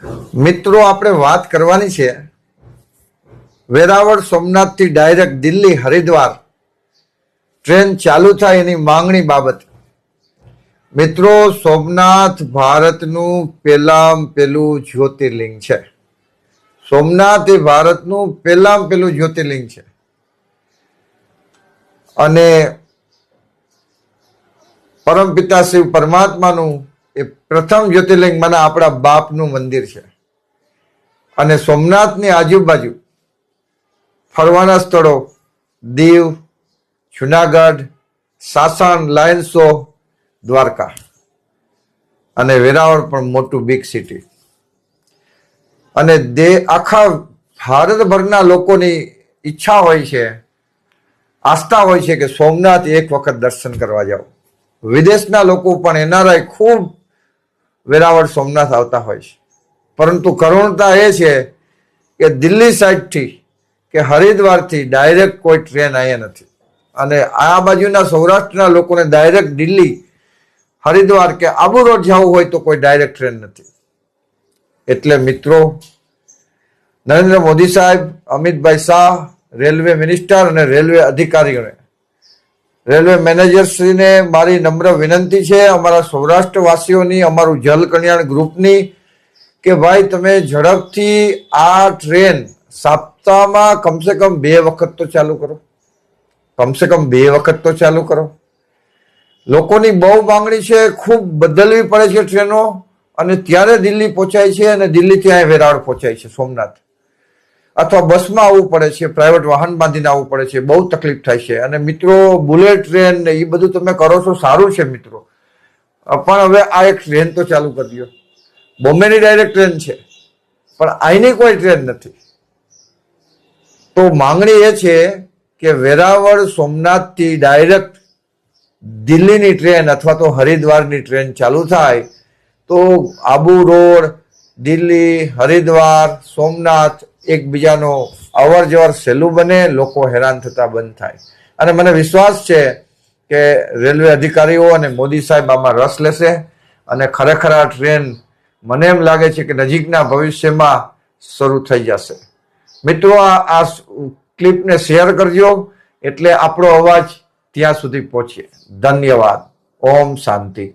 મિત્રો આપણે વાત કરવાની છે વેરાવળ સોમનાથથી ડાયરેક્ટ દિલ્હી હરિદ્વાર ટ્રેન ચાલુ થાય એની માંગણી બાબત. મિત્રો, સોમનાથ ભારતનું પહેલું જ્યોતિર્લિંગ છે. સોમનાથ એ ભારતનું પહેલું જ્યોતિર્લિંગ છે અને પરમપિતા શિવ પરમાત્માનું એ પ્રથમ જ્યોતિર્લિંગ મને આપણા બાપનું મંદિર છે. અને સોમનાથની આજુબાજુ ફરવાના સ્થળો દીવ, જુનાગઢ, સાસણ, લાયન શો, દ્વારકા અને વેરાવળ પણ મોટું બિગ સિટી. અને આખા ભારતભરના લોકોની ઈચ્છા હોય છે, આસ્થા હોય છે કે સોમનાથ એક વખત દર્શન કરવા જાઓ. વિદેશના લોકો પણ એનઆરઆઈ ખૂબ વેરાવળ સોમનાથ આવતા હોય છે. પરંતુ કરુણતા એ છે કે દિલ્હી સાઈડથી કે હરિદ્વારથી ડાયરેક્ટ કોઈ ટ્રેન અહીંયા નથી. અને આ બાજુના સૌરાષ્ટ્રના લોકોને ડાયરેક્ટ દિલ્હી, હરિદ્વાર કે આબુ રોડ જવું હોય તો કોઈ ડાયરેક્ટ ટ્રેન નથી. એટલે મિત્રો, નરેન્દ્ર મોદી સાહેબ, અમિતભાઈ શાહ, રેલવે મિનિસ્ટર અને રેલવે અધિકારીઓને, રેલવે મેનેજરશ્રીને મારી નમ્ર વિનંતી છે, અમારા સૌરાષ્ટ્રવાસીઓની, અમારું જલ કલ્યાણ ગ્રુપની, કે ભાઈ તમે ઝડપથી આ ટ્રેન સપ્તાહમાં કમસે કમ 2 વખત તો ચાલુ કરો. કમસે કમ 2 વખત તો ચાલુ કરો. લોકોની બહુ માંગણી છે, ખૂબ બદલવી પડે છે ટ્રેનો, અને ત્યારે દિલ્હી પહોંચાય છે અને દિલ્હીથી અહીં વેરાવળ પહોંચાય છે સોમનાથ. અથવા બસમાં આવવું પડે છે, પ્રાઇવેટ વાહન બાંધીને આવવું પડે છે, બહુ તકલીફ થાય છે. અને મિત્રો, બુલેટ ટ્રેન ને એ બધું તમે કરો છો સારું છે મિત્રો, પણ હવે આ એક ટ્રેન તો ચાલુ કરી દો. બોમ્બેની ડાયરેક્ટ ટ્રેન છે પણ અહીંની કોઈ ટ્રેન નથી. તો માંગણી એ છે કે વેરાવળ સોમનાથથી ડાયરેક્ટ દિલ્હીની ટ્રેન અથવા તો હરિદ્વારની ટ્રેન ચાલુ થાય તો આબુ રોડ, દિલ્હી, હરિદ્વાર, સોમનાથ એકબીજાનો અવર જવર સહેલું બને, લોકો હેરાન થતા બંધ થાય. અને મને વિશ્વાસ છે કે રેલવે અધિકારીઓ અને મોદી સાહેબ આમાં રસ લેશે અને ખરેખર આ ટ્રેન મને એમ લાગે છે કે નજીકના ભવિષ્યમાં શરૂ થઈ જશે. મિત્રો, આ ક્લિપને શેર કરજો એટલે આપણો અવાજ ત્યાં સુધી પહોંચે. ધન્યવાદ. ઓમ શાંતિ.